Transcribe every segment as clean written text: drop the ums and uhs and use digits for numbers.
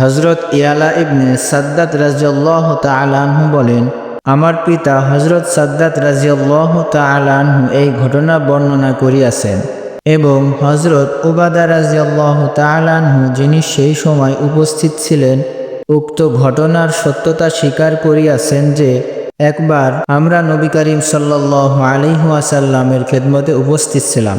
হযরত ইয়ালা ইবনে সাদ্দাত রাদিয়াল্লাহু তাআলা আনহু বলেন, আমার পিতা হযরত সাদ্দাত রাদিয়াল্লাহু তাআলা আনহু এই ঘটনা বর্ণনা করিয়াছেন এবং হযরত উবাদা রাদিয়াল্লাহু তাআলা আনহু যিনি সেই সময় উপস্থিত ছিলেন উক্ত ঘটনার সত্যতা স্বীকার করিয়াছেন যে একবার আমরা নবী করিম সাল্লাল্লাহু আলাইহি ওয়াসাল্লামের খেদমতে উপস্থিত ছিলাম।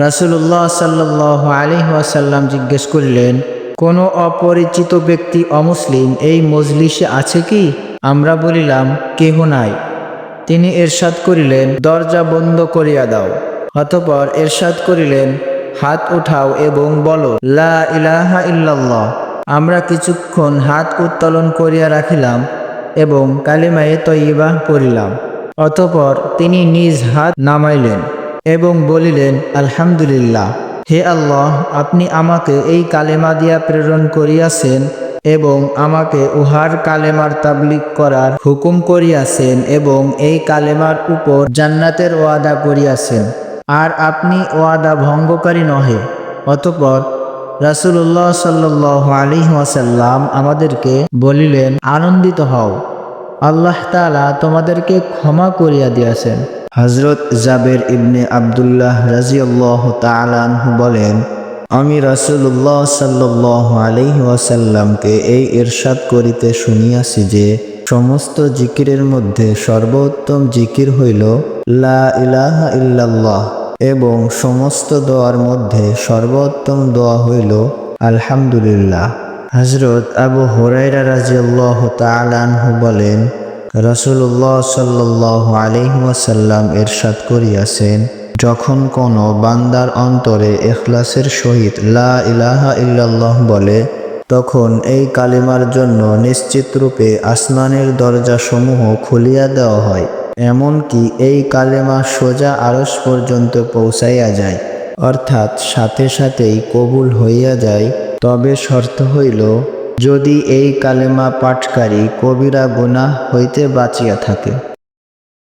রাসূলুল্লাহ সাল্লাল্লাহু আলাইহি ওয়াসাল্লাম জিজ্ঞেস করিলেন, কোনো অপরিচিত ব্যক্তি অমুসলিম এই মজলিসে আছে কি? আমরা বলিলাম, কেহ নাই। তিনি ইরশাদ করিলেন, দরজা বন্ধ করিয়া দাও। অতঃপর ইরশাদ করিলেন, হাত উঠাও এবং বলো, লা ইলাহা ইল্লাল্লাহ। আমরা কিছুক্ষণ হাত উত্তোলন করিয়া রাখিলাম এবং কালিমায়ে তয়্যিবাহ পড়িলাম। অতঃপর তিনি নিজ হাত নামাইলেন এবং বলিলেন, আলহামদুলিল্লাহ। হে আল্লাহ, আপনি আমাকে এই কালেমা দিয়া প্রেরণ করিয়াছেন এবং আমাকে উহার কালেমার তাবলীগ করার হুকুম করিয়াছেন এবং এই কালেমার উপর জান্নাতের ওয়াদা করিয়াছেন, আর আপনি ওয়াদা ভঙ্গকারী নহে। অতঃপর রাসূলুল্লাহ সাল্লাল্লাহু আলাইহি ওয়াসাল্লাম আমাদেরকে বলিলেন, আনন্দিত হও, আল্লাহ তাআলা তোমাদেরকে ক্ষমা করিয়া দিয়াছেন। হযরত জাবের ইবনে আব্দুল্লাহ রাদিয়াল্লাহু তাআলা আনহু বলেন, আমি রাসূলুল্লাহ সাল্লাল্লাহু আলাইহি ওয়াসাল্লামকে এই ইরশাদ করিতে শুনিয়াছি যে সমস্ত জিকিরের মধ্যে সর্বোত্তম জিকির হইল লা ইলাহা ইল্লাল্লাহ এবং সমস্ত দোয়ার মধ্যে সর্বোত্তম দোয়া হইল আলহামদুলিল্লাহ। হযরত আবু হুরায়রা রাদিয়াল্লাহু তাআলা আনহু বলেন, রাসূলুল্লাহ সাল্লাল্লাহু আলাইহি ওয়াসাল্লাম ইরশাদ করিয়াছেন, যখন কোনো বান্দার অন্তরে ইখলাসের সহিত লা ইলাহা ইল্লাল্লাহ বলে, তখন এই কালিমার জন্য নিশ্চিত রূপে আসমানের দরজাসমূহ খুলিয়া দেওয়া হয়, এমনকি এই কালেমা সোজা আরশ পর্যন্ত পৌঁছাইয়া যায়, অর্থাৎ সাথে সাথেই কবুল হইয়া যায়। তবে শর্ত হইল, যদি এই কালেমা পাঠকারী কবিরা গুনাহ হইতে বাঁচিয়া থাকে।